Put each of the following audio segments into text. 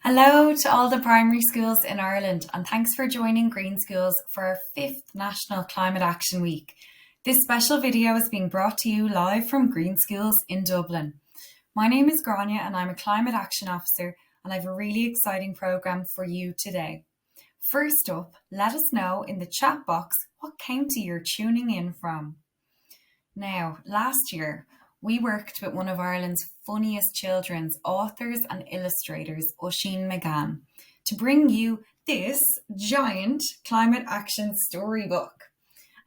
Hello to all the primary schools in Ireland, and thanks for joining Green Schools for our 5th National Climate Action Week. This special video is being brought to you live from Green Schools in Dublin. My name is Grania and I'm a Climate Action Officer, and I have a really exciting programme for you today. First up, let us know in the chat box what county you're tuning in from. Now, last year, we worked with one of Ireland's funniest children's authors and illustrators, Oisín McGann, to bring you this giant climate action storybook.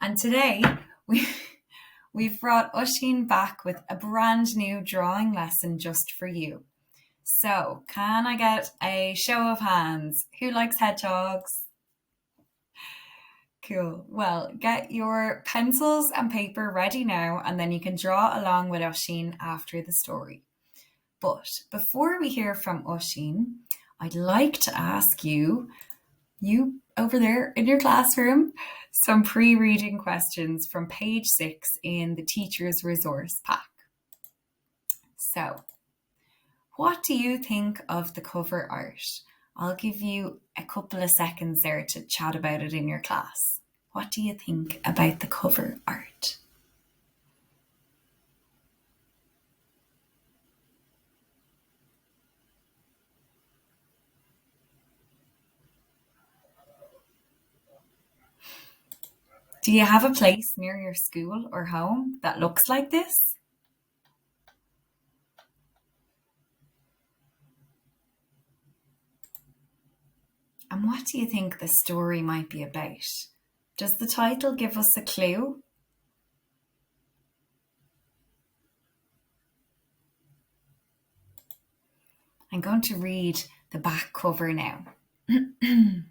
And today, we've brought Oisín back with a brand new drawing lesson just for you. So, can I get a show of hands? Who likes hedgehogs? Cool. Well, get your pencils and paper ready now, and then you can draw along with Oisín after the story. But before we hear from Oisín, I'd like to ask you over there in your classroom, some pre-reading questions from page 6 in the teacher's resource pack. So, what do you think of the cover art? I'll give you a couple of seconds there to chat about it in your class. What do you think about the cover art? Do you have a place near your school or home that looks like this? And what do you think the story might be about? Does the title give us a clue? I'm going to read the back cover now. When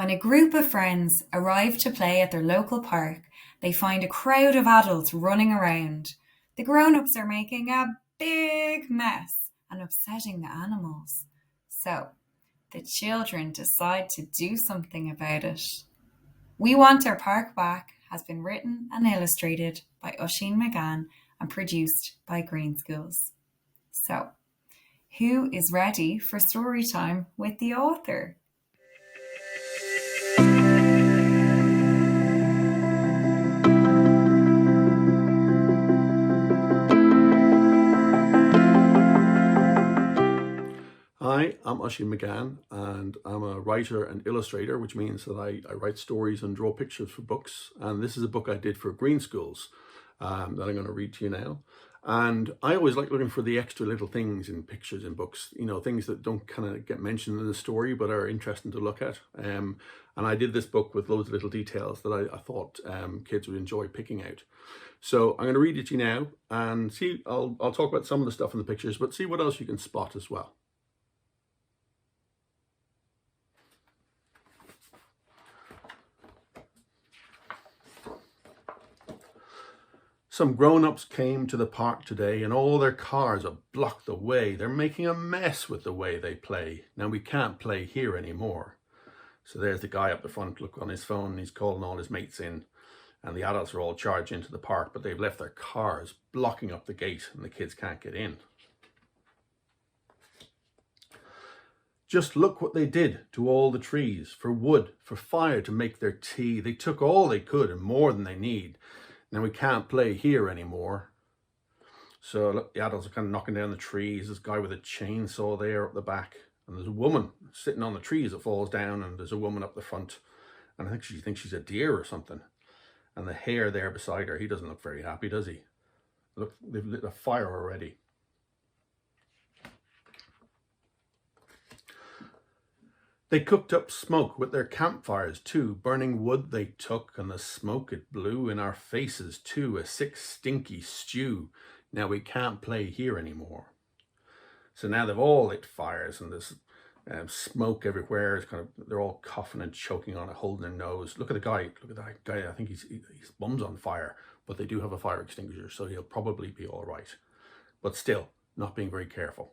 a group of friends arrive to play at their local park, they find a crowd of adults running around. The grown-ups are making a big mess and upsetting the animals. So, the children decide to do something about it. We Want Our Park Back has been written and illustrated by Oisín McGann and produced by Green Schools. So, who is ready for story time with the author? Hi, I'm Oisín McGann, and I'm a writer and illustrator, which means that I write stories and draw pictures for books. And this is a book I did for Green Schools that I'm going to read to you now. And I always like looking for the extra little things in pictures in books, things that don't kind of get mentioned in the story but are interesting to look at. And I did this book with loads of little details that I thought kids would enjoy picking out. So I'm going to read it to you now and see, I'll talk about some of the stuff in the pictures, but see what else you can spot as well. Some grown-ups came to the park today and all their cars have blocked the way. They're making a mess with the way they play. Now we can't play here anymore. So there's the guy up the front, look on his phone, and he's calling all his mates in, and the adults are all charged into the park, but they've left their cars blocking up the gate and the kids can't get in. Just look what they did to all the trees, for wood, for fire to make their tea. They took all they could and more than they need. Now we can't play here anymore. So look, the adults are kind of knocking down the trees. This guy with a chainsaw there up the back. And there's a woman sitting on the trees that falls down, and there's a woman up the front. And I think she thinks she's a deer or something. And the hare there beside her, he doesn't look very happy, does he? Look, they've lit a fire already. They cooked up smoke with their campfires too. Burning wood they took, and the smoke it blew in our faces too, a sick stinky stew. Now we can't play here anymore. So now they've all lit fires, and there's smoke everywhere. It's they're all coughing and choking on it, holding their nose. Look at the guy. Look at that guy. I think his bum's on fire, but they do have a fire extinguisher, so he'll probably be all right. But still, not being very careful.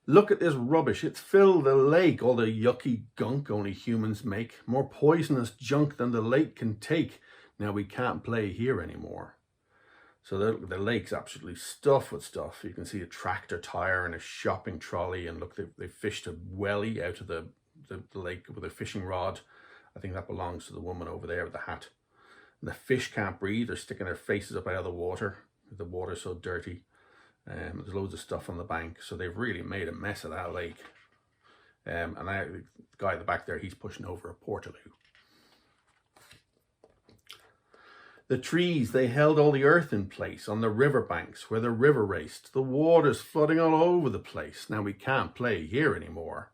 Look at this rubbish. It's filled the lake. All the yucky gunk only humans make. More poisonous junk than the lake can take. Now we can't play here anymore. So the lake's absolutely stuffed with stuff. You can see a tractor tire and a shopping trolley, and look, they fished a welly out of the lake with a fishing rod. I think that belongs to the woman over there with the hat. And the fish can't breathe. They're sticking their faces up out of the water. The water's so dirty. There's loads of stuff on the bank. So they've really made a mess of that lake. And the guy at the back there, he's pushing over a portaloo. The trees, they held all the earth in place on the river banks where the river raced. The water's flooding all over the place. Now we can't play here anymore.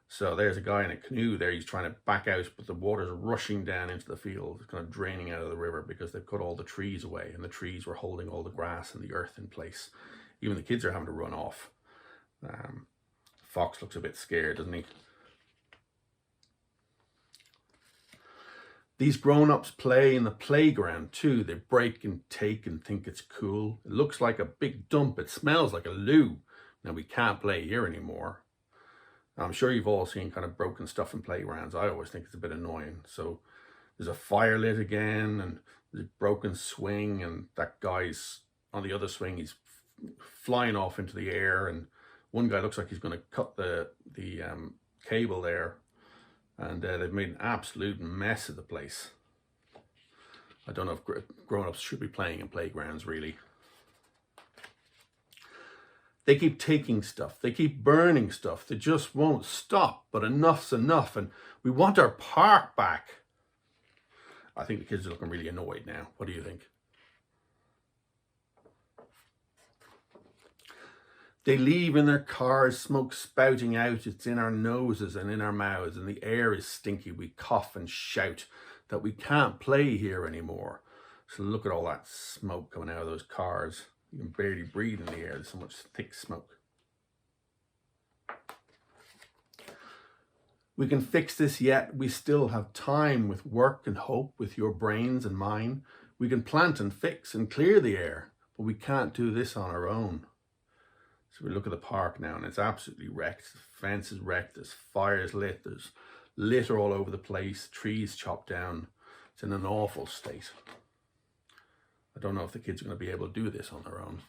So there's a guy in a canoe there. He's trying to back out, but the water's rushing down into the field. It's kind of draining out of the river because they've cut all the trees away, and the trees were holding all the grass and the earth in place. Even the kids are having to run off. Fox looks a bit scared, doesn't he? These grown-ups play in the playground too. They break and take and think it's cool. It looks like a big dump. It smells like a loo. Now we can't play here anymore. I'm sure you've all seen kind of broken stuff in playgrounds. I always think it's a bit annoying. So there's a fire lit again, and there's a broken swing, and that guy's on the other swing. He's flying off into the air, and one guy looks like he's going to cut the cable there. And they've made an absolute mess of the place. I don't know if grown-ups should be playing in playgrounds, really. They keep taking stuff. They keep burning stuff. They just won't stop. But enough's enough. And we want our park back. I think the kids are looking really annoyed now. What do you think? They leave in their cars, smoke spouting out. It's in our noses and in our mouths, and the air is stinky. We cough and shout that we can't play here anymore. So look at all that smoke coming out of those cars. You can barely breathe in the air. There's so much thick smoke. We can fix this yet. We still have time with work and hope, with your brains and mine. We can plant and fix and clear the air, but we can't do this on our own. So we look at the park now, and it's absolutely wrecked. The fence is wrecked. There's fires lit. There's litter all over the place. Trees chopped down. It's in an awful state. I don't know if the kids are going to be able to do this on their own.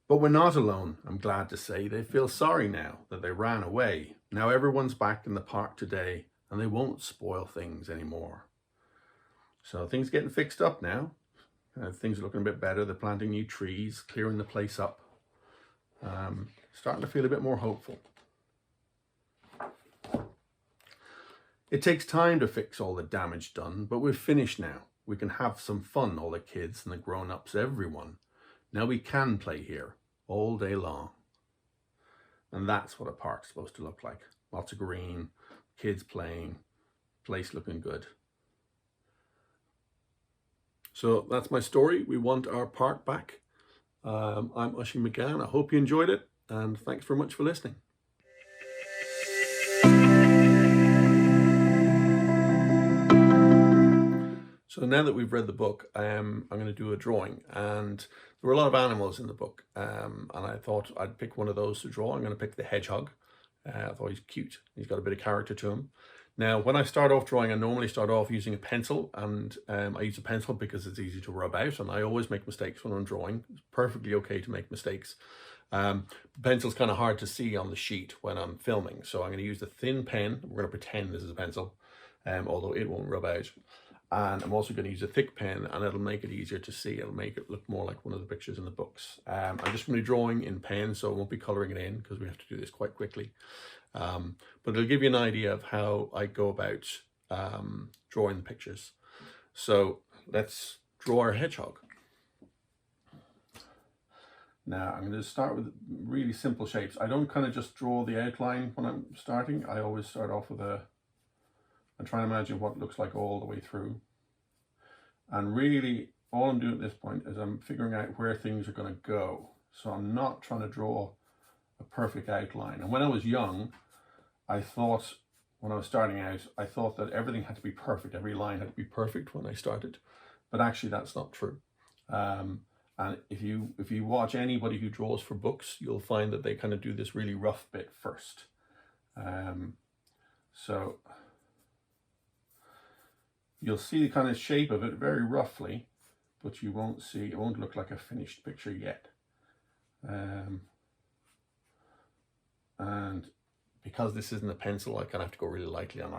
But we're not alone, I'm glad to say. They feel sorry now that they ran away. Now everyone's back in the park today, and they won't spoil things anymore. So things are getting fixed up now. Things are looking a bit better. They're planting new trees, clearing the place up. Starting to feel a bit more hopeful. It takes time to fix all the damage done, but we're finished now. We can have some fun, all the kids and the grown-ups, everyone. Now we can play here all day long. And that's what a park's supposed to look like. Lots of green, kids playing, place looking good. So that's my story. We want our park back. I'm Oisín McGann. I hope you enjoyed it, and thanks very much for listening. So now that we've read the book, I'm going to do a drawing, and there were a lot of animals in the book, and I thought I'd pick one of those to draw. I'm going to pick the hedgehog. I thought he's cute. He's got a bit of character to him. Now, when I start off drawing, I normally start off using a pencil, and I use a pencil because it's easy to rub out, and I always make mistakes when I'm drawing. It's perfectly okay to make mistakes. Pencil's kind of hard to see on the sheet when I'm filming, so I'm going to use the thin pen. We're going to pretend this is a pencil, although it won't rub out. And I'm also going to use a thick pen, and it'll make it easier to see. It'll make it look more like one of the pictures in the books. I'm just going to be drawing in pen, so I won't be colouring it in because we have to do this quite quickly. But it'll give you an idea of how I go about drawing the pictures. So let's draw our hedgehog. Now I'm going to start with really simple shapes. I don't kind of just draw the outline when I'm starting. I always start off with and try and imagine what it looks like all the way through. And really all I'm doing at this point is I'm figuring out where things are going to go. So I'm not trying to draw a perfect outline. And when I was young, I thought, when I was starting out, I thought that everything had to be perfect. Every line had to be perfect when I started. But actually that's not true. And if you watch anybody who draws for books, you'll find that they kind of do this really rough bit first. So you'll see the kind of shape of it very roughly, but you won't see, it won't look like a finished picture yet. And because this isn't a pencil, I kind of have to go really lightly. I'm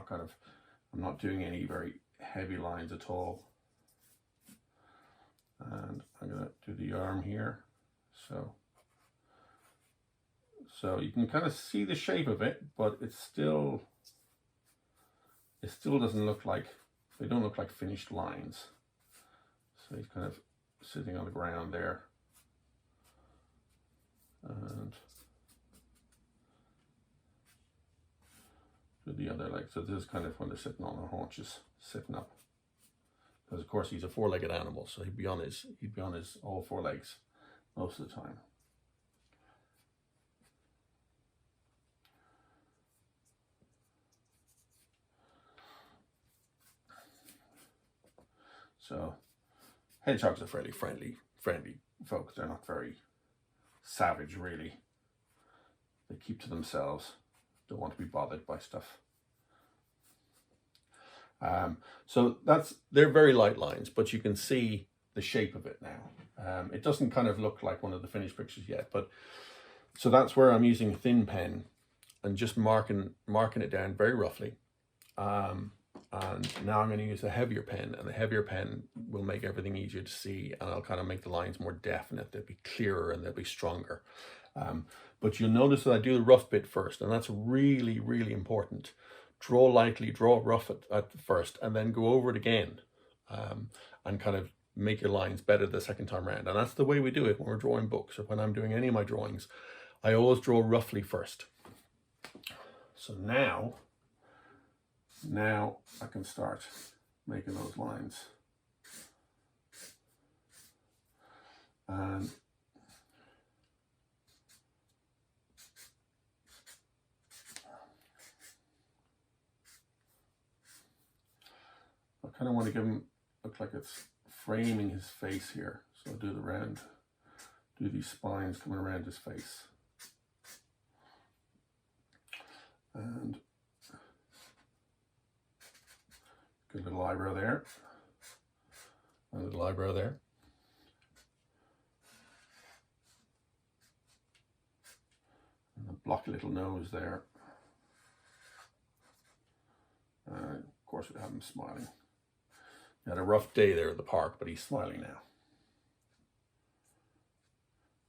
not doing any very heavy lines at all. And I'm going to do the arm here. So you can kind of see the shape of it, but it still doesn't look like, they don't look like finished lines. So he's kind of sitting on the ground there. And do the other leg. So this is kind of when they're sitting on their haunches, sitting up. Because of course he's a four-legged animal, so he'd be on his all four legs most of the time. So hedgehogs are fairly friendly folks. They're not very savage, really. They keep to themselves, don't want to be bothered by stuff. So they're very light lines, but you can see the shape of it now. It doesn't kind of look like one of the finished pictures yet, but so that's where I'm using a thin pen and just marking it down very roughly. And now I'm going to use a heavier pen, and the heavier pen will make everything easier to see, and I'll kind of make the lines more definite. They'll be clearer and they'll be stronger. But you'll notice that I do the rough bit first, and that's really, really important. Draw lightly, draw rough at first, and then go over it again, and kind of make your lines better the second time around. And that's the way we do it when we're drawing books, or when I'm doing any of my drawings. I always draw roughly first. So now I can start making those lines. And I kind of want to give him look like it's framing his face here. So I'll do these spines coming around his face. And good little eyebrow there. A little eyebrow there. And a blocky little nose there. And of course we have him smiling. He had a rough day there at the park, but he's smiling now.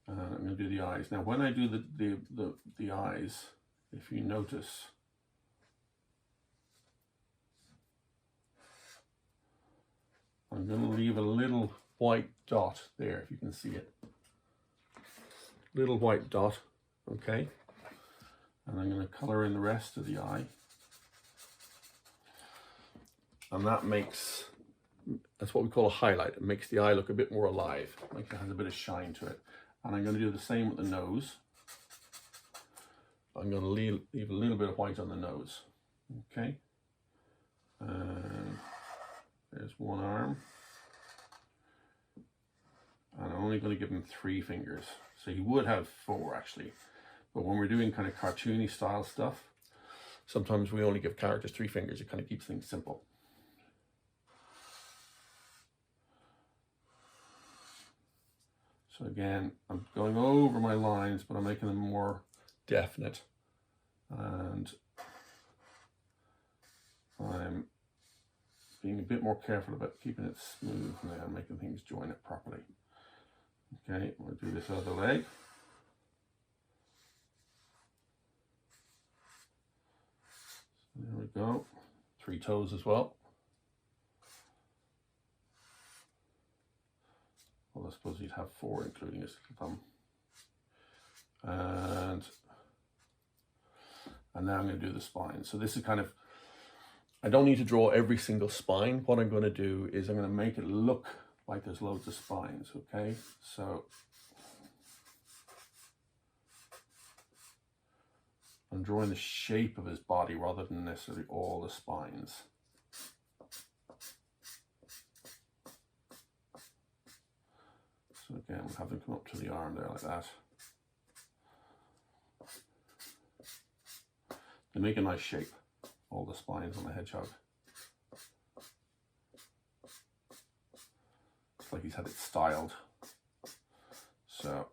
And I'm going to do the eyes. Now when I do the eyes, if you notice, I'm going to leave a little white dot there, if you can see it. Little white dot, okay? And I'm going to color in the rest of the eye. And that's what we call a highlight. It makes the eye look a bit more alive, like it has a bit of shine to it. And I'm going to do the same with the nose. I'm going to leave a little bit of white on the nose, okay? And there's one arm. And I'm only going to give him 3 fingers. So he would have 4 actually. But when we're doing kind of cartoony style stuff, sometimes we only give characters 3 fingers. It kind of keeps things simple. So again, I'm going over my lines, but I'm making them more definite. And I'm being a bit more careful about keeping it smooth now, making things join it properly. Okay, we'll do this other leg. So there we go. 3 toes as well. Well, I suppose he'd have 4, including his little thumb. And now I'm going to do the spine. So this is kind of, I don't need to draw every single spine. What I'm going to do is I'm going to make it look like there's loads of spines, okay? So I'm drawing the shape of his body rather than necessarily all the spines. So again, we'll have them come up to the arm there like that. They make a nice shape, all the spines on the hedgehog. looks like he's had it styled. So,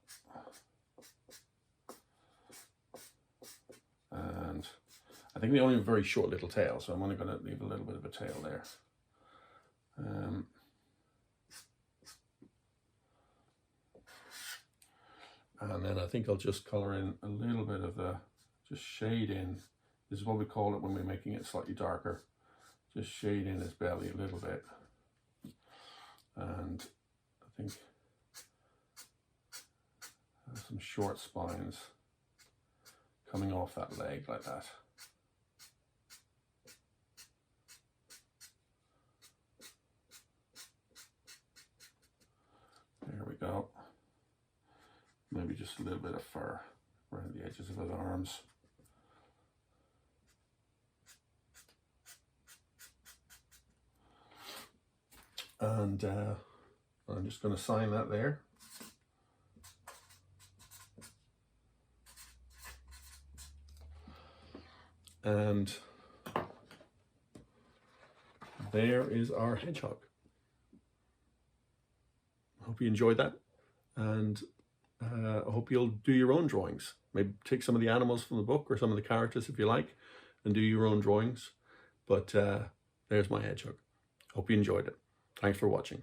and I think they only have a very short little tail, so I'm only going to leave a little bit of a tail there. And then I think I'll just colour in a little bit of the, just shade in. This is what we call it when we're making it slightly darker. Just shade in his belly a little bit. And I think there's some short spines coming off that leg like that. There we go. Maybe just a little bit of fur around the edges of his arms. And I'm just going to sign that there. And there is our hedgehog. I hope you enjoyed that, and I hope you'll do your own drawings. Maybe take some of the animals from the book or some of the characters if you like and do your own drawings. But there's my hedgehog. Hope you enjoyed it. Thanks for watching.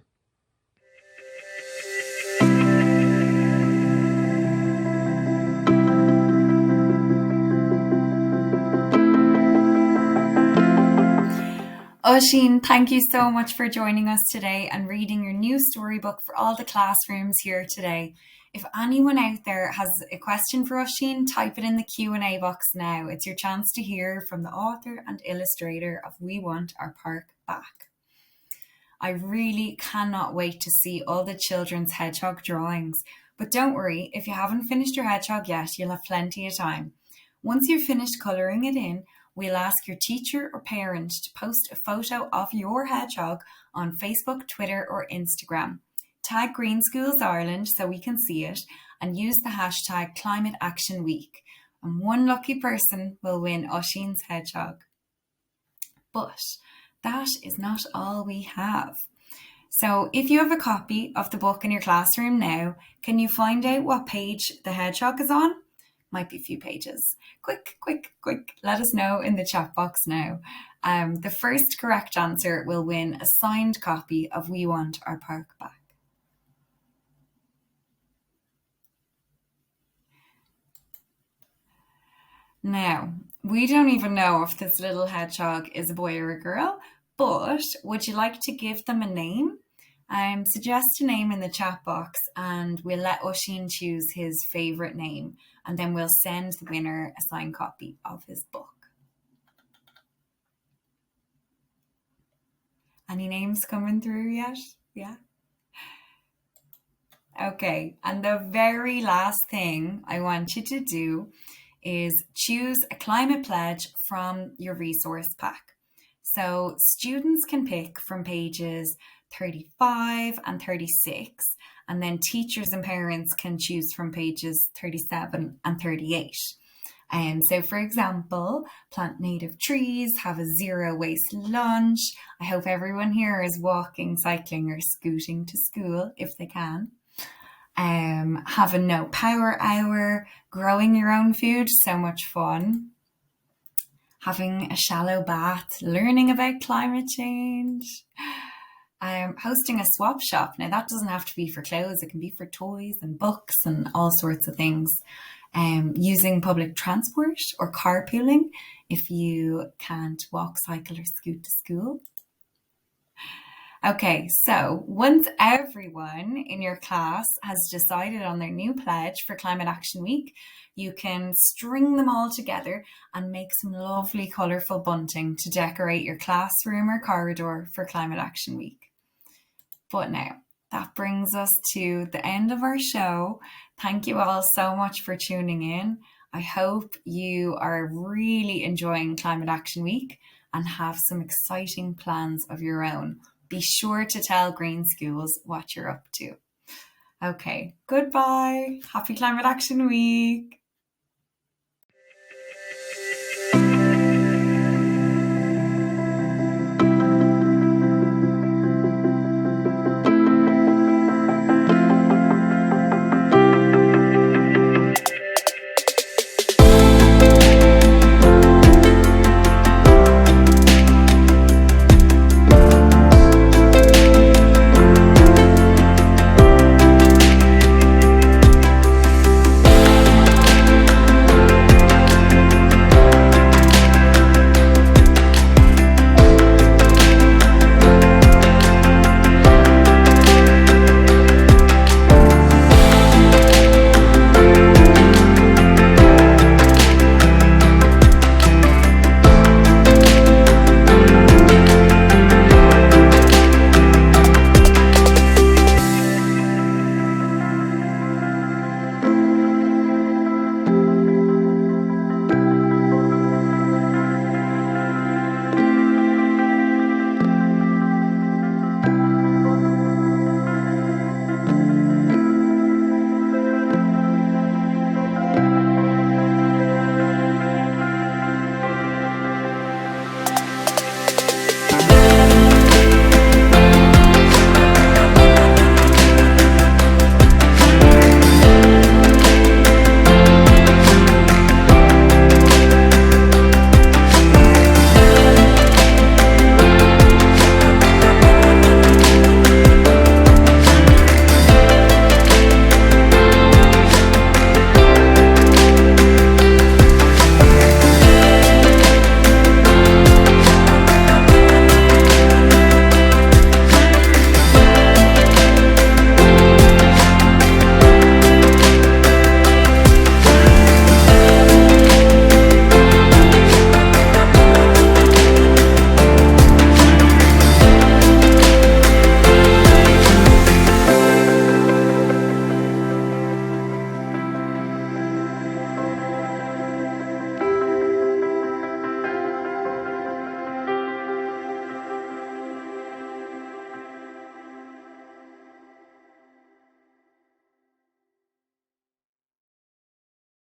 Oisín, thank you so much for joining us today and reading your new storybook for all the classrooms here today. If anyone out there has a question for Oisín, type it in the Q&A box now. It's your chance to hear from the author and illustrator of We Want Our Park Back. I really cannot wait to see all the children's hedgehog drawings. But don't worry, if you haven't finished your hedgehog yet, you'll have plenty of time. Once you've finished colouring it in, we'll ask your teacher or parent to post a photo of your hedgehog on Facebook, Twitter or Instagram. Tag Green Schools Ireland so we can see it and use the hashtag Climate Action Week. And one lucky person will win Oisín's hedgehog. But that is not all we have. So if you have a copy of the book in your classroom now, can you find out what page the hedgehog is on? Might be a few pages. Quick, let us know in the chat box now. The first correct answer will win a signed copy of We Want Our Park Back. Now, we don't even know if this little hedgehog is a boy or a girl, but would you like to give them a name? Suggest a name in the chat box and we'll let Oisín choose his favourite name, and then we'll send the winner a signed copy of his book. Any names coming through yet? Yeah? Okay, and the very last thing I want you to do is choose a climate pledge from your resource pack. So students can pick from pages 35 and 36, and then teachers and parents can choose from pages 37 and 38. So for example, plant native trees, have a zero waste lunch. I hope everyone here is walking, cycling or scooting to school if they can. Have a no power hour, growing your own food, so much fun. Having a shallow bath, learning about climate change. Hosting a swap shop. Now that doesn't have to be for clothes, it can be for toys and books and all sorts of things. Using public transport or carpooling if you can't walk, cycle or scoot to school. Okay, so once everyone in your class has decided on their new pledge for Climate Action Week, you can string them all together and make some lovely colourful bunting to decorate your classroom or corridor for Climate Action Week. But now, that brings us to the end of our show. Thank you all so much for tuning in. I hope you are really enjoying Climate Action Week and have some exciting plans of your own. Be sure to tell Green Schools what you're up to. Okay, goodbye. Happy Climate Action Week.